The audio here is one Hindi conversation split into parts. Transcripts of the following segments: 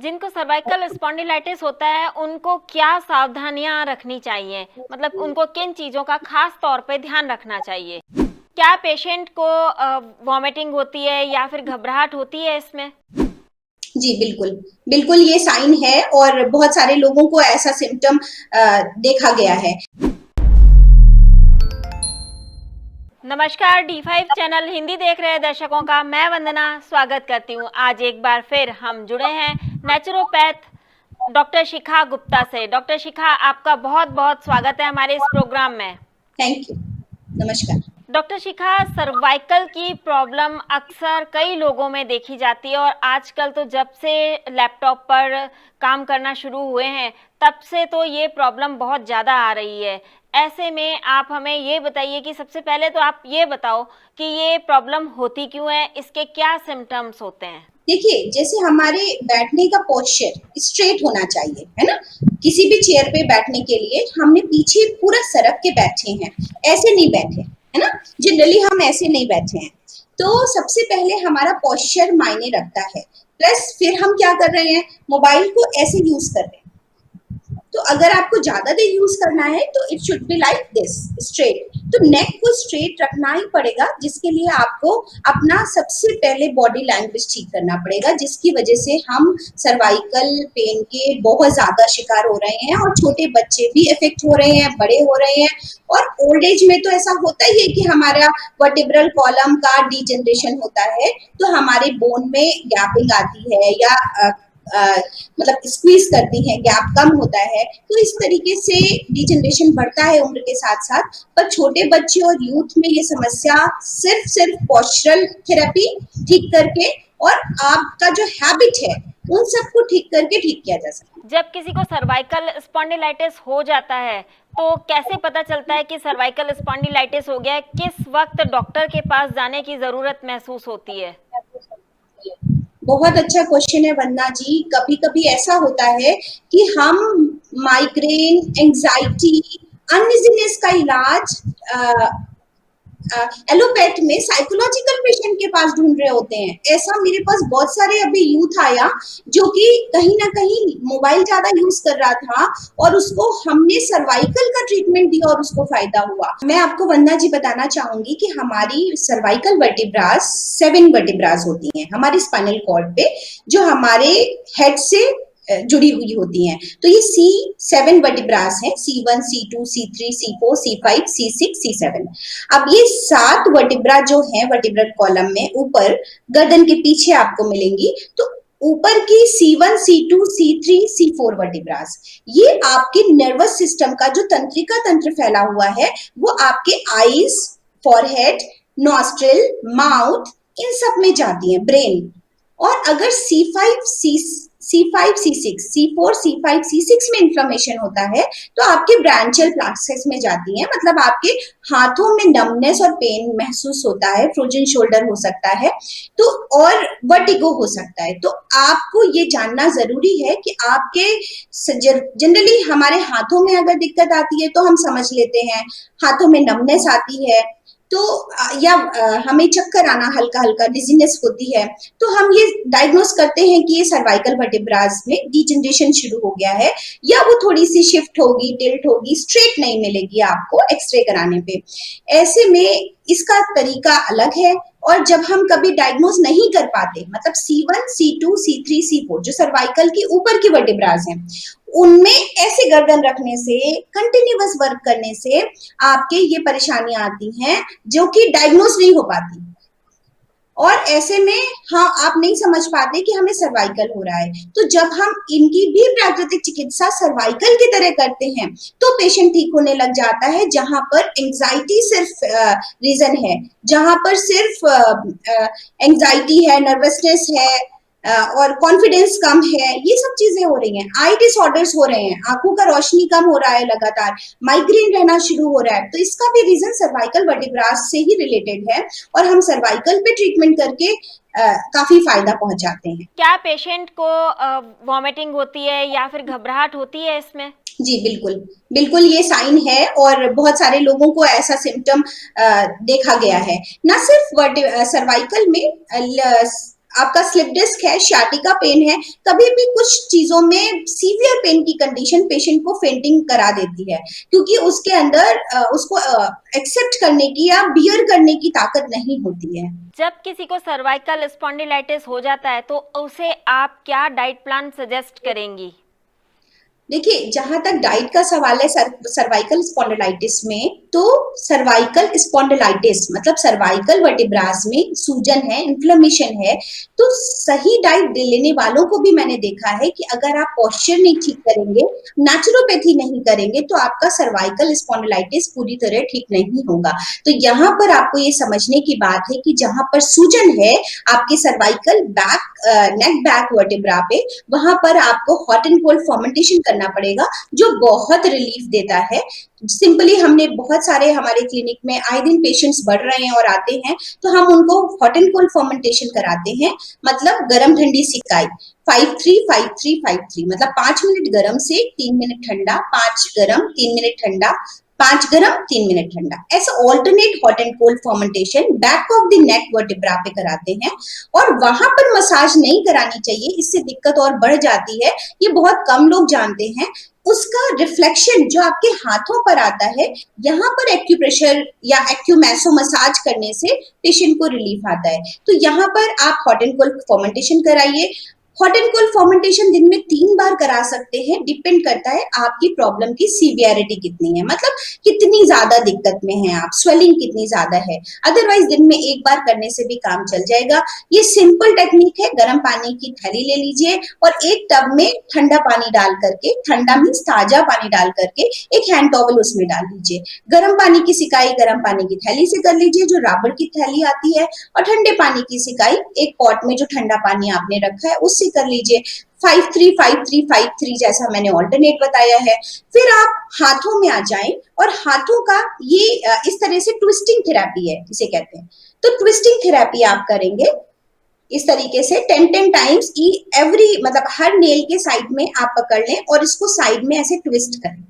जिनको सर्वाइकल स्पॉन्डिलाइटिस होता है उनको क्या सावधानियां रखनी चाहिए, मतलब उनको किन चीज़ों का खास तौर पे ध्यान रखना चाहिए? क्या पेशेंट को वॉमिटिंग होती है या फिर घबराहट होती है इसमें? जी बिल्कुल, बिल्कुल ये साइन है और बहुत सारे लोगों को ऐसा सिम्पटम देखा गया है। नमस्कार, D5 चैनल हिंदी देख रहे दर्शकों का मैं वंदना स्वागत करती हूँ। आज एक बार फिर हम जुड़े हैं नेचुरोपैथ डॉक्टर शिखा गुप्ता से। डॉक्टर शिखा, आपका बहुत बहुत स्वागत है हमारे इस प्रोग्राम में। Thank you. नमस्कार। डॉक्टर शिखा, सर्वाइकल की प्रॉब्लम अक्सर कई लोगों में देखी जाती है और आजकल तो जब से लैपटॉप पर काम करना शुरू हुए हैं तब से तो ये प्रॉब्लम बहुत ज़्यादा आ रही है। ऐसे में आप हमें ये बताइए कि सबसे पहले तो आप ये बताओ कि ये प्रॉब्लम होती क्यों है, इसके क्या सिम्टम्स होते हैं? देखिए, जैसे हमारे बैठने का पोस्चर स्ट्रेट होना चाहिए, है ना? किसी भी चेयर पे बैठने के लिए हमने पीछे पूरा सरक के बैठे हैं, ऐसे नहीं बैठे, है ना? जनरली हम ऐसे नहीं बैठे हैं। तो सबसे पहले हमारा पोस्चर मायने रखता है। प्लस फिर हम क्या कर रहे हैं, मोबाइल को ऐसे यूज कर रहे हैं। तो अगर आपको ज्यादा देर यूज करना है तो it should be like this, straight. तो नेक को स्ट्रेट रखना ही पड़ेगा, जिसके लिए आपको अपना सबसे पहले बॉडी लैंग्वेज ठीक करना पड़ेगा, जिसकी वजह से हम सर्वाइकल पेन के बहुत ज्यादा शिकार हो रहे हैं और छोटे बच्चे भी इफेक्ट हो रहे हैं, बड़े हो रहे हैं। और ओल्ड एज में तो ऐसा होता ही है कि हमारा वर्टिब्रल कॉलम का डिजनरेशन होता है, तो हमारे बोन में गैपिंग आती है या मतलब स्क्वीज करती है, गैप कम होता है। तो इस तरीके से डिजनरेशन बढ़ता है उम्र के साथ साथ। पर छोटे बच्चे और यूथ में ये समस्या सिर्फ पोस्चरल थेरेपी ठीक करके और आपका जो हैबिट है उन सबको ठीक करके ठीक किया जा सकता है। जब किसी को सर्वाइकल स्पॉन्डिलाइटिस हो जाता है तो कैसे पता चलता है कि सर्वाइकल स्पॉन्डिलाइटिस हो गया है? किस वक्त डॉक्टर के पास जाने की जरूरत महसूस होती है? बहुत अच्छा क्वेश्चन है वंदना जी। कभी कभी ऐसा होता है कि हम माइग्रेन, एंजाइटी, अनइजीनेस का इलाज एलोपैथ में साइकोलॉजिकल पेशेंट के पास ढूंढ रहे होते हैं। ऐसा मेरे पास बहुत सारे अभी यूथ आया जो कि कहीं ना कहीं मोबाइल ज्यादा यूज कर रहा था और उसको हमने सर्वाइकल का ट्रीटमेंट दिया और उसको फायदा हुआ। मैं आपको वंदना जी बताना चाहूंगी कि हमारी सर्वाइकल वर्टिब्रास 7 वर्टिब्रास होती हैं हमारे स्पाइनल कॉर्ड पे, जो हमारे हेड से जुड़ी हुई होती हैं। तो ये C7 वर्टिब्रास हैं, C1, C2, C3, C4, C5, C6, C7। अब ये 7 वर्टिब्रा जो हैं वर्टिब्रल कॉलम में ऊपर गर्दन के पीछे आपको मिलेंगी। तो ऊपर की C1, C2, C3, C4 vertebras, ये आपके नर्वस सिस्टम का जो तंत्रिका तंत्र फैला हुआ है वो आपके आईज, फॉरहेड, नॉस्ट्रिल, माउथ, इन सब में जाती है, ब्रेन। और अगर C5, C6, C4, C5, C6 में इंफ्लेमेशन होता है तो आपके ब्रांचियल प्लेक्सस में जाती है, मतलब आपके हाथों में नमनेस और पेन महसूस होता है, फ्रोजन शोल्डर हो सकता है, तो और वर्टिगो हो सकता है। तो आपको ये जानना जरूरी है कि आपके जनरली हमारे हाथों में अगर दिक्कत आती है तो हम समझ लेते हैं, हाथों में नमनेस आती है तो या हमें चक्कर आना, हल्का हल्का डिजीनेस होती है, तो हम ये डायग्नोस करते हैं कि ये सर्वाइकल वर्टिब्रास में डिजनरेशन शुरू हो गया है, या वो थोड़ी सी शिफ्ट होगी, टिल्ट होगी, स्ट्रेट नहीं मिलेगी आपको एक्सरे कराने पे। ऐसे में इसका तरीका अलग है। और जब हम कभी डायग्नोज नहीं कर पाते, मतलब C1, C2, C3, C4 जो सर्वाइकल की ऊपर की वर्टिब्रास हैं, उनमें ऐसे गर्दन रखने से, कंटिन्यूअस वर्क करने से आपके ये परेशानियां आती हैं जो कि डायग्नोज नहीं हो पाती। और ऐसे में हाँ, आप नहीं समझ पाते कि हमें सर्वाइकल हो रहा है। तो जब हम इनकी भी प्राकृतिक चिकित्सा सर्वाइकल की तरह करते हैं तो पेशेंट ठीक होने लग जाता है। जहां पर एंजाइटी सिर्फ रीजन है, जहां पर सिर्फ एंजाइटी है, नर्वसनेस है और कॉन्फिडेंस कम है, ये सब चीजें हो रही हैं। आई डिसऑर्डर्स हो रहे हैं, आंखों का रोशनी कम हो रहा है, लगातार माइग्रेन रहना शुरू हो रहा है, तो इसका भी रीजन सर्वाइकल वर्टिब्रास से ही रिलेटेड है और हम सर्वाइकल पे ट्रीटमेंट करके काफी फायदा पहुंचाते हैं। क्या पेशेंट को वॉमिटिंग होती है या फिर घबराहट होती है इसमें? जी बिल्कुल, बिल्कुल ये साइन है और बहुत सारे लोगों को ऐसा सिम्टम देखा गया है। न सिर्फ सर्वाइकल में, आपका स्लिप डिस्क है, sciatica पेन है, कभी भी कुछ चीजों में सीवियर पेन की कंडीशन पेशेंट को फेंटिंग करा देती है, क्योंकि उसके अंदर उसको एक्सेप्ट करने की या बियर करने की ताकत नहीं होती है। जब किसी को सर्वाइकल स्पॉन्डिलाइटिस हो जाता है तो उसे आप क्या डाइट प्लान सजेस्ट करेंगी? देखिए, जहां तक डाइट का सवाल है सर्वाइकल स्पॉन्डिलाइटिस में, तो सर्वाइकल स्पॉन्डिलाइटिस मतलब सर्वाइकल वर्टिब्रास में सूजन है, इन्फ्लेमेशन है, तो सही डाइट लेने वालों को भी मैंने देखा है कि अगर आप पोस्चर नहीं ठीक करेंगे, नेचुरोपैथी नहीं करेंगे, तो आपका सर्वाइकल स्पॉन्डिलाइटिस पूरी तरह ठीक नहीं होगा। तो यहाँ पर आपको ये समझने की बात है कि जहां पर सूजन है आपके cervical back neck back vertebra पे, वहां पर आपको हॉट एंड कोल्ड फर्मेंटेशन करना पड़ेगा, जो बहुत रिलीफ देता है। सिंपली हमने बहुत सारे हमारे क्लिनिक में आए दिन पेशेंट्स बढ़ रहे हैं और आते हैं, तो हम उनको हॉट एंड कोल्ड फर्मेंटेशन कराते हैं, मतलब गरम ठंडी सिकाई 5-3-5-3-5-3, मतलब 5 मिनट गरम से 3 मिनट ठंडा, 5 गरम 3 मिनट ठंडा, 5 गरम 3 मिनट ठंडा, ऐसा alternate hot and cold fermentation back of the neck vertebra पे कराते हैं। और वहां पर मसाज नहीं करानी चाहिए, इससे दिक्कत और बढ़ जाती है, ये बहुत कम लोग जानते हैं। उसका रिफ्लेक्शन जो आपके हाथों पर आता है, यहाँ पर एक्यूप्रेशर या एक्यूमैसो मसाज करने से पेशेंट को रिलीफ आता है। तो यहाँ पर आप हॉट एंड कोल्ड फर्मेंटेशन कराइए। हॉट एंड कोल्ड फर्मेंटेशन दिन में 3 बार करा सकते हैं, डिपेंड करता है आपकी प्रॉब्लम की सीवियरिटी कितनी है, मतलब कितनी ज्यादा दिक्कत में है आप, स्वेलिंग कितनी ज्यादा है। अदरवाइज दिन में 1 बार करने से भी काम चल जाएगा। ये सिंपल टेक्निक है, गर्म पानी की थैली ले लीजिए और एक टब में ठंडा पानी डाल करके, ठंडा मीन्स ताजा पानी डाल करके एक हैंड टॉवल उसमें डाल लीजिए। गर्म पानी की सिकाई गर्म पानी की थैली से कर लीजिए, जो राबर की थैली आती है, और ठंडे पानी की सिकाई एक पॉट में जो ठंडा पानी आपने रखा है उससे कर लीजिए। 5-3-5-3-5-3 जैसा मैंने ऑल्टरनेट बताया है। फिर आप हाथों में आ जाएं, और हाथों का ये इस तरह से ट्विस्टिंग थेरेपी है, इसे कहते हैं। तो ट्विस्टिंग थेरेपी आप करेंगे इस तरीके से 10-10 टाइम्स एवरी, मतलब हर नेल के साइड में आप पकड़ लें और इसको साइड में ऐसे ट्विस्ट करें।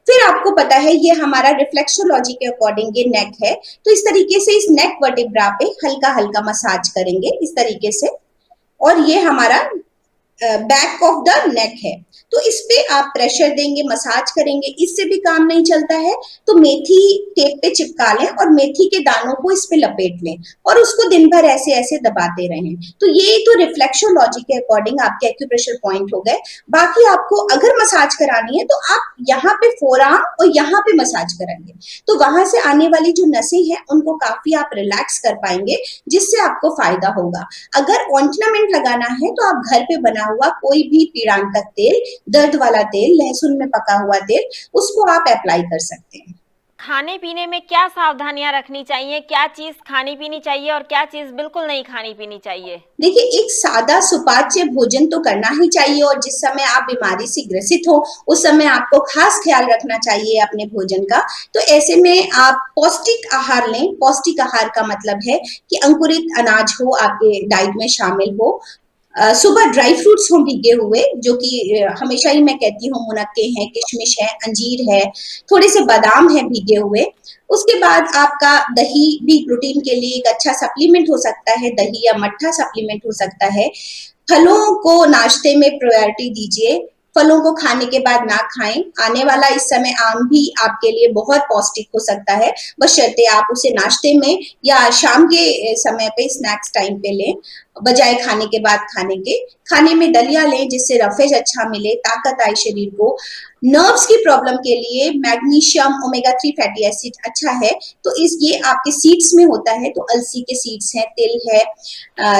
फिर आपको पता है ये हमारा रिफ्लेक्सोलॉजी के अकॉर्डिंग ये नेक है, तो इस तरीके से इस नेक वर्टिब्रा पे हल्का हल्का मसाज करेंगे इस तरीके से, और ये हमारा बैक ऑफ द नेक है, तो इस पे आप प्रेशर देंगे, मसाज करेंगे। इससे भी काम नहीं चलता है तो मेथी टेप पे चिपका लें और मेथी के दानों को इस पे लपेट लें और उसको दिन भर ऐसे ऐसे दबाते रहें। तो ये तो रिफ्लेक्सोलॉजी के अकॉर्डिंग आपके एक्यूप्रेशर पॉइंट हो गए। बाकी आपको अगर मसाज करानी है तो आप यहाँ पे फोरआर्म और यहाँ पे मसाज करेंगे, तो वहां से आने वाली जो नसें हैं उनको काफी आप रिलैक्स कर पाएंगे, जिससे आपको फायदा होगा। अगर ऑइंटमेंट लगाना है तो आप घर पे बना हुआ कोई भी पीड़ांतक तेल, दर्द वाला तेल, लहसुन में पका हुआ तेल, उसको आप अप्लाई कर सकते हैं। खाने पीने में क्या सावधानियां रखनी चाहिए, क्या चीज खानी पीनी चाहिए और क्या चीज बिल्कुल नहीं खानी पीनी चाहिए? देखिए, एक सादा सुपाच्य भोजन तो करना ही चाहिए, और जिस समय आप बीमारी से ग्रसित हो उस समय आपको खास ख्याल रखना चाहिए अपने भोजन का। तो ऐसे में आप पौष्टिक आहार लें। पौष्टिक आहार का मतलब है कि अंकुरित अनाज हो, आपके डाइट में शामिल हो। सुबह ड्राई फ्रूट्स हों भीगे हुए, जो कि हमेशा ही मैं कहती हूँ, मुनक्के हैं, किशमिश है, अंजीर है, थोड़े से बादाम है भीगे हुए। उसके बाद आपका दही भी प्रोटीन के लिए एक अच्छा सप्लीमेंट हो सकता है, दही या मट्ठा सप्लीमेंट हो सकता है। फलों को नाश्ते में प्रायोरिटी दीजिए, फलों को खाने के बाद ना खाएं। आने वाला इस समय आम भी आपके लिए बहुत पौष्टिक हो सकता है, बशर्ते आप उसे नाश्ते में या शाम के समय पे स्नैक्स टाइम पे लें, बजाय खाने के बाद खाने के। खाने में दलिया लें जिससे रफेज अच्छा मिले, ताकत आए शरीर को। नर्व्स की प्रॉब्लम के लिए मैग्नीशियम, ओमेगा 3 फैटी एसिड अच्छा है, तो ये आपके सीड्स में होता है, तो अलसी के सीड्स हैं, तिल है,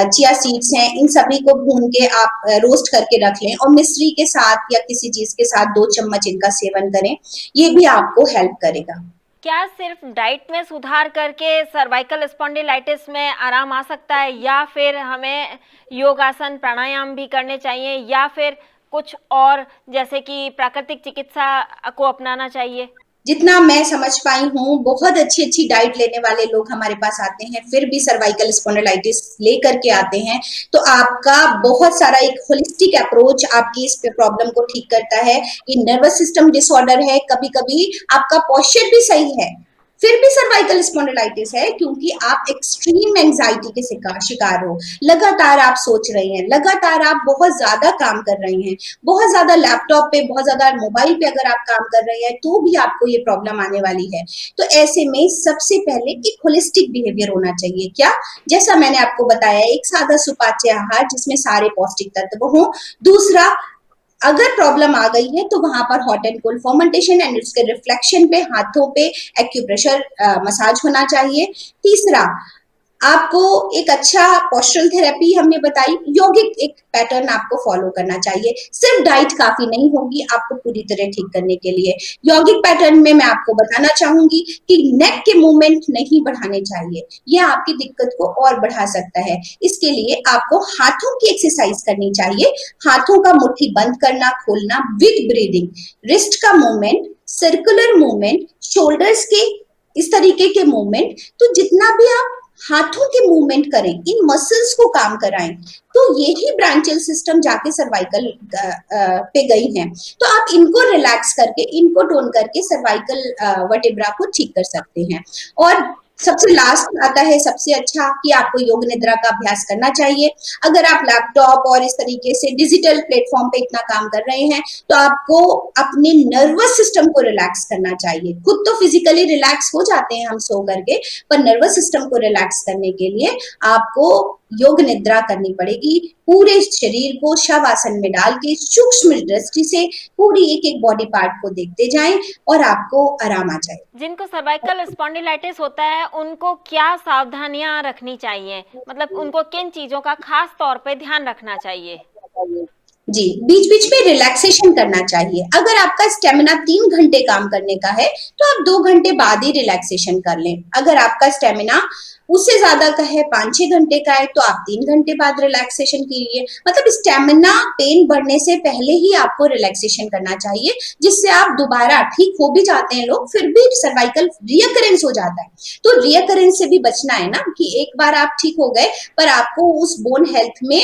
चिया सीड्स हैं, इन सभी को भून के आप रोस्ट करके रख लें और मिश्री के साथ या किसी चीज के साथ 2 चम्मच इनका सेवन करें, ये भी आपको हेल्प करेगा। क्या सिर्फ डाइट में सुधार करके सर्वाइकल स्पॉन्डिलाइटिस में आराम आ सकता है, या फिर हमें योगासन प्राणायाम भी करने चाहिए, या फिर कुछ और जैसे कि प्राकृतिक चिकित्सा को अपनाना चाहिए? जितना मैं समझ पाई हूँ, बहुत अच्छी अच्छी डाइट लेने वाले लोग हमारे पास आते हैं, फिर भी सर्वाइकल स्पॉन्डिलाइटिस लेकर के आते हैं। तो आपका बहुत सारा एक होलिस्टिक अप्रोच आपकी इस प्रॉब्लम को ठीक करता है। ये नर्वस सिस्टम डिसऑर्डर है, कभी कभी आपका पोस्चर भी सही है, फिर भी सर्वाइकल स्पॉन्डिलाइटिस है क्योंकि आप एक्सट्रीम एंजाइटी के शिकार हो, लगातार आप सोच रहे हैं, लगातार आप बहुत ज्यादा काम कर रहे हैं, बहुत ज्यादा लैपटॉप पे, बहुत ज्यादा मोबाइल पे अगर आप काम कर रहे हैं तो भी आपको ये प्रॉब्लम आने वाली है। तो ऐसे में सबसे पहले एक होलिस्टिक बिहेवियर होना चाहिए। क्या? जैसा मैंने आपको बताया, एक सादा सुपाच्य आहार जिसमें सारे पौष्टिक तत्व हों। दूसरा, अगर प्रॉब्लम आ गई है तो वहां पर hot and cold fermentation and उसके रिफ्लेक्शन पे, हाथों पे एक्यूप्रेशर मसाज होना चाहिए। तीसरा, आपको एक अच्छा पोस्चरल थेरेपी हमने बताई, यौगिक एक पैटर्न आपको फॉलो करना चाहिए। सिर्फ डाइट काफी नहीं होगी आपको पूरी तरह ठीक करने के लिए। यौगिक पैटर्न में मैं आपको बताना चाहूंगी कि नेक के मूवमेंट नहीं बढ़ाने चाहिए, यह आपकी दिक्कत को और बढ़ा सकता है। इसके लिए आपको हाथों की एक्सरसाइज करनी चाहिए, हाथों का मुट्ठी बंद करना खोलना विद ब्रीदिंग, रिस्ट का मूवमेंट, सर्कुलर मूवमेंट, शोल्डर्स के इस तरीके के मूवमेंट। तो जितना भी आप हाथों के मूवमेंट करें, इन मसल्स को काम कराएं, तो यही ब्रांचियल सिस्टम जाके सर्वाइकल पे गई हैं। तो आप इनको रिलैक्स करके, इनको टोन करके सर्वाइकल वर्टेब्रा को ठीक कर सकते हैं। और सबसे लास्ट आता है सबसे अच्छा कि आपको योग निद्रा का अभ्यास करना चाहिए। अगर आप लैपटॉप और इस तरीके से डिजिटल प्लेटफॉर्म पे इतना काम कर रहे हैं तो आपको अपने नर्वस सिस्टम को रिलैक्स करना चाहिए। खुद तो फिजिकली रिलैक्स हो जाते हैं हम सो करके, पर नर्वस सिस्टम को रिलैक्स करने के लिए आपको योग निद्रा करनी पड़ेगी। पूरे शरीर को शवासन में डाल के सूक्ष्म दृष्टि से पूरी एक एक बॉडी पार्ट को देखते जाएं और आपको आराम आ जाए। जिनको सर्वाइकल स्पॉन्डिलाइटिस होता है उनको क्या सावधानियां रखनी चाहिए, मतलब उनको किन चीजों का खास तौर पे ध्यान रखना चाहिए? जी, बीच बीच में रिलैक्सेशन करना चाहिए। अगर आपका स्टेमिना 3 घंटे काम करने का है तो आप 2 घंटे बाद ही रिलैक्सेशन कर लें। अगर आपका स्टेमिना उससे ज्यादा का है, 5-6 घंटे का है, तो आप 3 घंटे बाद रिलैक्सेशन कीजिए। मतलब स्टेमिना पेन बढ़ने से पहले ही आपको रिलैक्सेशन करना चाहिए, जिससे आप दोबारा ठीक हो भी जाते हैं लोग, फिर भी सर्वाइकल रियकरेंस हो जाता है। तो रियकरेंस से भी बचना है ना, कि एक बार आप ठीक हो गए पर आपको उस बोन हेल्थ में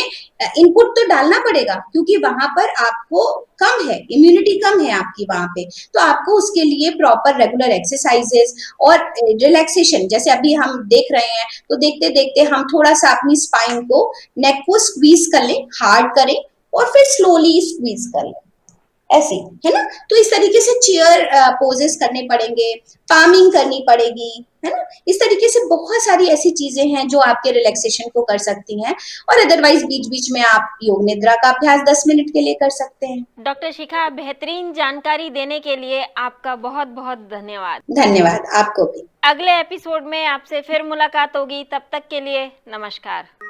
इनपुट तो डालना पड़ेगा, क्योंकि वहां पर आपको कम है, इम्यूनिटी कम है आपकी वहां पे। तो आपको उसके लिए प्रॉपर रेगुलर एक्सरसाइजेस और रिलैक्सेशन, जैसे अभी हम देख रहे हैं तो देखते देखते हम थोड़ा सा अपनी स्पाइन को, नेक को स्क्वीज कर लें, हार्ड करें और फिर स्लोली स्क्वीज कर लें, ऐसे, है ना। तो इस तरीके से चेयर पोजेस करने पड़ेंगे, पामिंग करनी पड़ेगी, है ना। इस तरीके से बहुत सारी ऐसी चीजें हैं जो आपके रिलैक्सेशन को कर सकती हैं। और अदरवाइज बीच बीच में आप योग निद्रा का अभ्यास 10 मिनट के लिए कर सकते हैं। डॉक्टर शिखा, बेहतरीन जानकारी देने के लिए आपका बहुत बहुत धन्यवाद। धन्यवाद आपको भी। अगले एपिसोड में आपसे फिर मुलाकात होगी, तब तक के लिए नमस्कार।